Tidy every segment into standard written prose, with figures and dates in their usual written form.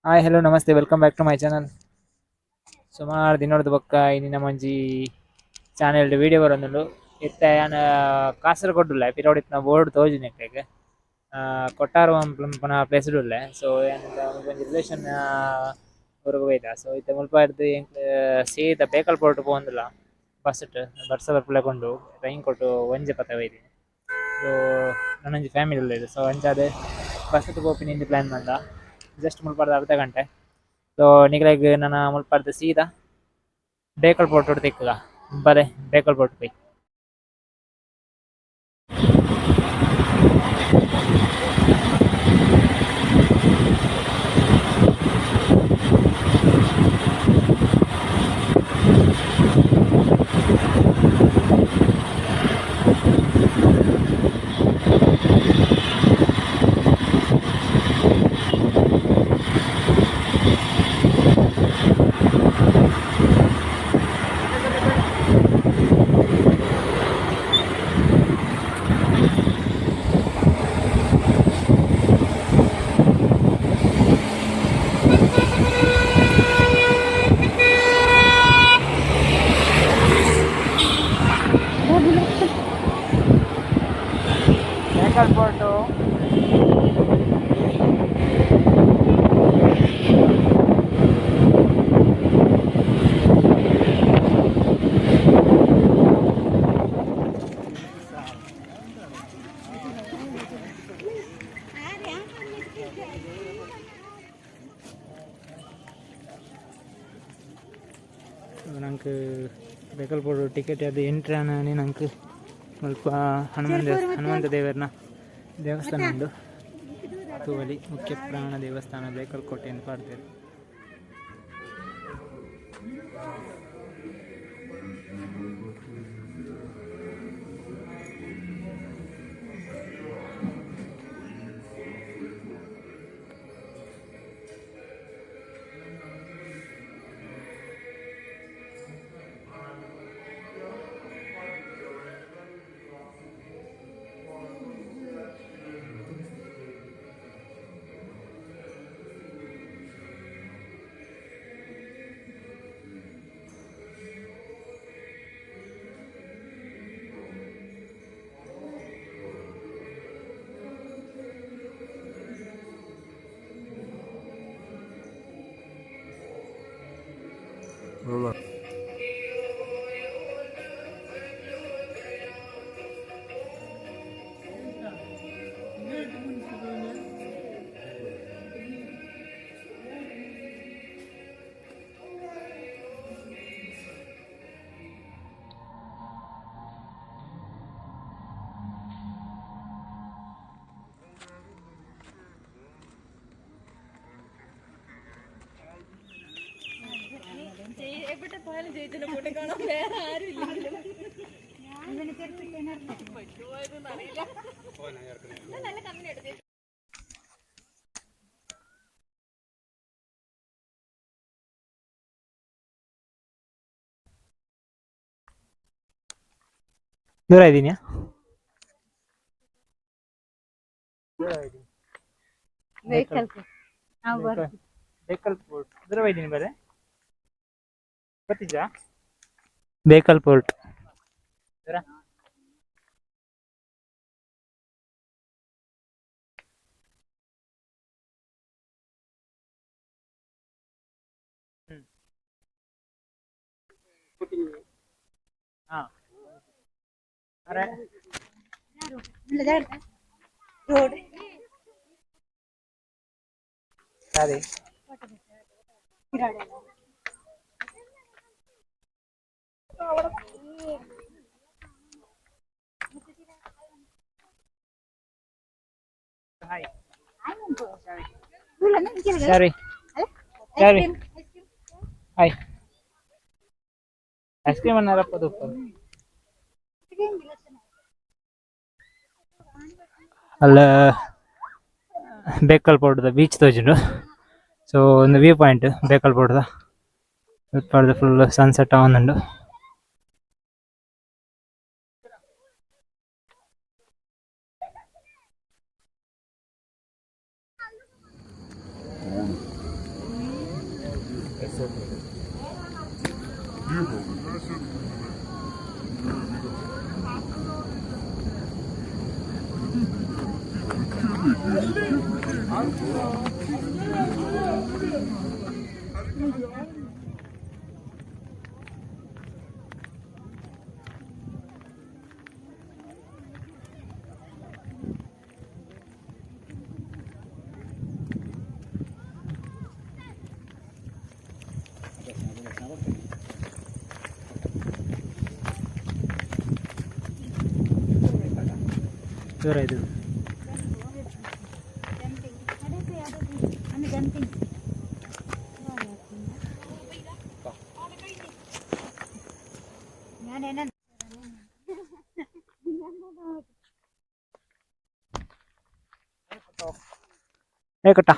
Hi hello ನಮಸ್ತೆ welcome back to my channel. ಸುಮಾರು ದಿನದ ಬೊಕ್ಕ ಇಂದಿನ ಮಂಜಿ ಚಾನೆಲ್ ವಿಡಿಯೋ ಬರೋದು ಇತ್ತ ಯಾನ ಕಾಸರಗೋಡ್ಡುಲ್ಲ ಪಿರವಡಿನ ಬೋರ್ಡ್ ತೋಜಿನೆಕ್ಕೆಗೆ ಕೊಟ್ಟಾರು ಪುನಃ ಪ್ಲೇಸ್ಡುಲ್ಲೆ ಸೊ ಒಂಜಿ ರಿಲೇಷನ್ ಊರಿಗೆ ಹೋಯ್ದ ಸೊ ಇತ್ತೆ ಮುಲ್ಪ ಹಿಡ್ದು ಸೀದಾ ಬೇಕಲ್ ಪೋರ್ಟ್ ಪೋಂದಿಲ್ಲ ಬಸ್ ಬರ್ಸ ಬರ್ಪಿಳಕೊಂಡು ಟ್ರೈನ್ ಕೊಟ್ಟು ಒಂಜೆ ಪತ್ತ ಒಯ್ದು ಸೊ ನನ್ನೊಂಜಿ ಫ್ಯಾಮಿಲಿ ಉಳ್ಳೇದು ಸೊ ಅಂಚಾದ ಬಸ್ ಪೋಪಿನ ಇಂದು ಪ್ಲ್ಯಾನ್ ಮಾಡ್ದ ಜಸ್ಟ್ ಮುಲ್ಪಾರ್ದ ಅರ್ಧ ಗಂಟೆ ಸೊ ನಿಗಲಾಗ ನಾನು ಮುಲ್ಪಾರ್ದ ಸೀದಾ ಬೇಕಲ್ ಪೋರ್ಟ್ ತಿಕ್ಕಗ ಬರೇ Bekal port pi Bekal port ನಂಗೆ ಬೇಕಲ್ ಪೋರ್ಟ್ ಟಿಕೆಟ್ ಅದು ಎಂಟ್ರಿ ಆನೆ ನಂಗೆ ಸ್ವಲ್ಪ ಹನುಮಂತ ದೇವರನ ದೇವಸ್ಥಾನ ಉಂಟು ತೂವಲಿ ಮುಖ್ಯ ಪ್ರಾಣ ದೇವಸ್ಥಾನ ಬೇಕಲ್ಕೋಟೆ ಅಂತ ಪಾಡ್ತೇವೆ. ದೂರ ಇದ್ದೀನಿಯಾ ಬೇಕಲ್ ಪೋರ್ಟ್ ದೂರ ಇದ್ದೀನಿ ಬರೇ ಗೊತ್ತಿದ್ಯಾ ಬೇಕಲ್ ಪೋರ್ಟ್ ದೂರ ಹಾಂ ಅರೆ ಸರಿ ಹಾಯ್ ಸರಿ ಸರಿ ಹಾಯ್ ಐಸ್ ಕ್ರೀಮ್ ಅನ್ನಾರಪ್ಪ ಅಲ್ಲ ಬೇಕಲ್ ಪೋರ್ಟ್ದ ಬೀಚ್ ತೋಜುಂಡು ಸೊ ಒಂದು view point Bekal ಪೋರ್ಟ್ದ full sunset ಆವೊಂದುಂಡು. ದೂರ ಇದು ಕಟ್ಟ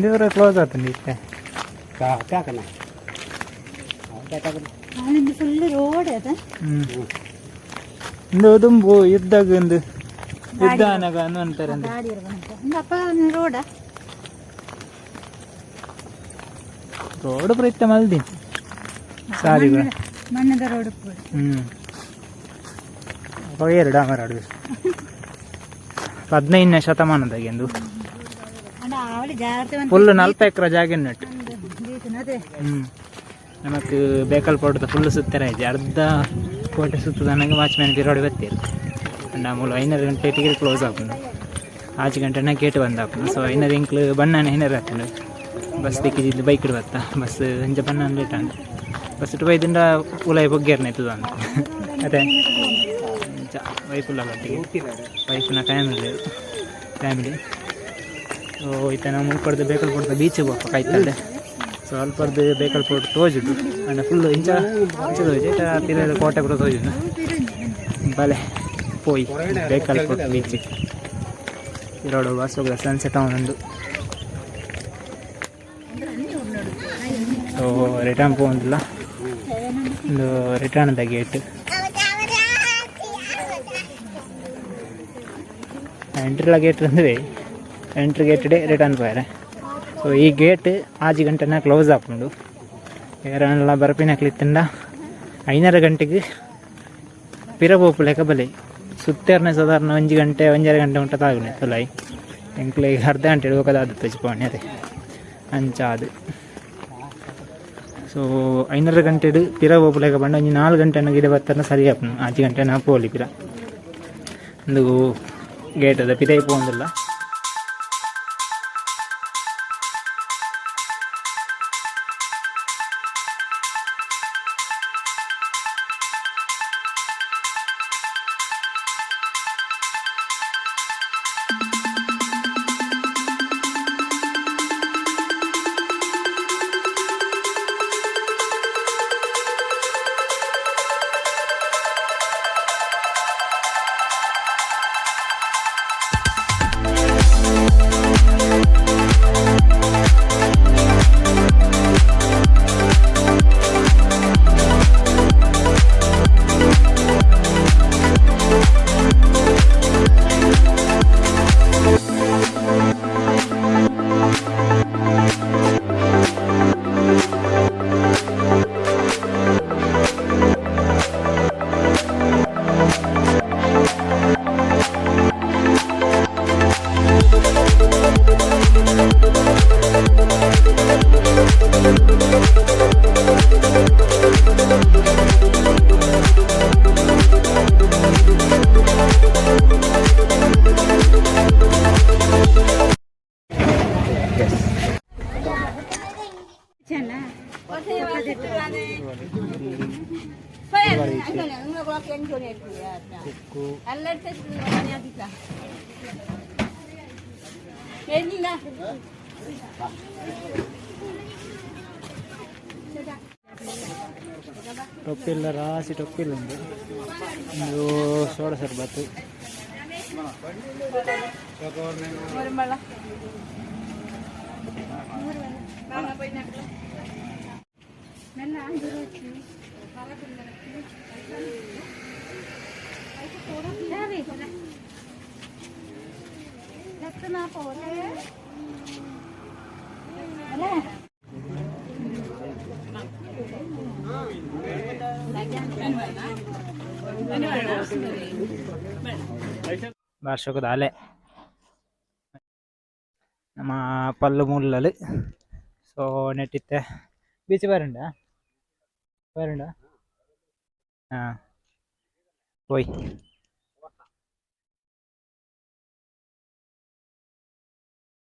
ದೇವರ ಕ್ಲೋಸ್ ಆಗ್ತದೆ ಇಷ್ಟೇ ಫುಲ್ ರೋಡ್ ಅದ ದುಂಬು ಇದ್ದಾಗ ಒಂದು ಯುದ್ಧ ಅನಗ ಅಂತಾರೆ ಅಪ್ಪ ರೋಡ ರೋಡ್ ಪ್ರಯತ್ನ ಮಲ್ದಿ ಸಾರಿಗ ಮಣ್ಣದ ರೋಡ್ ಎರಡು ಡಾಮರ್ ಆಡುದು 15ನೇ ಶತಮಾನದಾಗೆ ಎಂದು ಫುಲ್ 40 ಎಕರೆ ಜಾಗ ನೆಟ್ಟು ನಮಕ್ ಬೇಕಲ್ಪೋರ್ಟ್ ಫುಲ್ ಸುತ್ತರ ಇದೆ ಅರ್ಧ ಕೋಟೆ ಸುತ್ತದ ನನಗೆ ವಾಚ್ಮ್ಯಾನ್ ಗಿರೋಡಿ ಬತ್ತೀರಿ ನಮ್ಮೂಲು 5:30 ಗಂಟೆ ಟಿಕೆಟ್ ಕ್ಲೋಸ್ ಆಪುಂಡು 5 ಗಂಟೆನ ಗೇಟ್ ಬಂದ್ ಆಪುಂಡು ಸೊ 5:30 ಇಂಕ್ಲು ಬಣ್ಣನ 5:30 ಆಪುಂಡು ಬಸ್ ದಿಕ್ಕಿದ್ದು ಬೈಕ್ ಬತ್ತ ಬಸ್ ಇಂಚ ಬಣ್ಣ ಲೇಟ್ ಅಂದು ಬಸ್ ಇಟ್ಟು ಬೈದಿಂದ ಉಲಾಯಿ ಬೊಗ್ಗೇರ್ನ ಇತ್ತದ ಅಂತ ಅದೇ ವೈಫುಲ್ಲ ಗಂಟೆಗೆ ವೈಫ್ನ ಫ್ಯಾಮಿಲಿ ಸೊ ಈತ ನಾವು ಮುಳ್ಕೊಡ್ದು ಬೇಕಲ್ಪೋರ್ಟ್ ಬೀಚಿಗೆ ಹೋಗ್ಬೇಕು ಕಾಯ್ತದೆ ಸೊ ಅಲ್ಪರ್ದು ಬೇಕಲ್ಪೋರ್ಟ್ ತೋಜುಡು ಅಂಡ್ ಫುಲ್ ಇಂಚದು ತಿರುಗಿ ಕೋಟೆ ಕೂಡ ತೋಜುಡು ಬಲೆ ಪೋಯಿ ಬೇಕಲ್ಪೋರ್ಟ್ ಬೀಚಿಗೆ ಇರೋಡು ಬಸ್ಸೋಗ ಸನ್ಸೆಟ್ ಅವನೊಂದು ಸೊ ರಿಟರ್ನ್ ಪೋಂದಿಲ್ಲ ಒಂದು ರಿಟರ್ನ್ದ ಗೇಟ್ ಎಂಟ್ರಿಲ ಗೇಟ್ ಅಂದ್ರೆ ಎಂಟ್ರಿ ಗೇಟ್ ರಿಟರ್ನ್ ಪೋಯಾರೆ ಸೊ ಈ ಗೇಟ್ 5 ಗಂಟೆನ ಕ್ಲೋಸ್ ಆಪುಂಡು ಯಾರೆಲ್ಲ ಬರಪಿನಕ್ಲಿತ್ತಿಂದ 5:30 ಗಂಟೆಗೆ ಪಿರಬೋಪು ಲೆಕ್ಕ ಬಲೆ ಸುತ್ತೇರ್ನೆ ಸಾಧಾರಣ 1 ಗಂಟೆ 1.5 ಗಂಟೆ ಉಂಟ ತಾಗುನೆ ತೊಲಾಯಿ ಎಂಕ್ಲೆ ಅರ್ಧ ಗಂಟೆ ಹೋಗೋದಾದ ತಜ್ಪಾಣಿ ಅದೇ ಅಂಚಾದು ಸೊ 5:30 ಗಂಟೆಡು ಪಿರಬೋಪು ಲೆಕ್ಕ ಬಂಡ 4 ಗಂಟೆನ ಗಿಡ ಬರ್ತಾರ ಸರಿ ಆಪುಂಡು 5 ಗಂಟೆನ ಪೋಲಿ ಪಿರ ಒಂದು ಗೇಟ್ ಅದ ಪಿರೈ ಪೋಂದಿಲ್ಲ ಕುಕ್ಕು ಟೊಪ್ಪಿಲ್ಲ ರಾಸಿ ಟೊಪ್ಪಿಲ್ಲ ಒಂದು ಸೋಡ ಸರ್ಬತ್ತು വാർഷികದ ಅಲೆ ನಮ್ಮ ಪಲ್ಲು ಮುಳ್ಳಲು ಸೊ ನೆಟ್ಟಿತ್ತೆ ಬೀಚ್ ಬರണ്ട ಹಾಂ ಹೋಯ್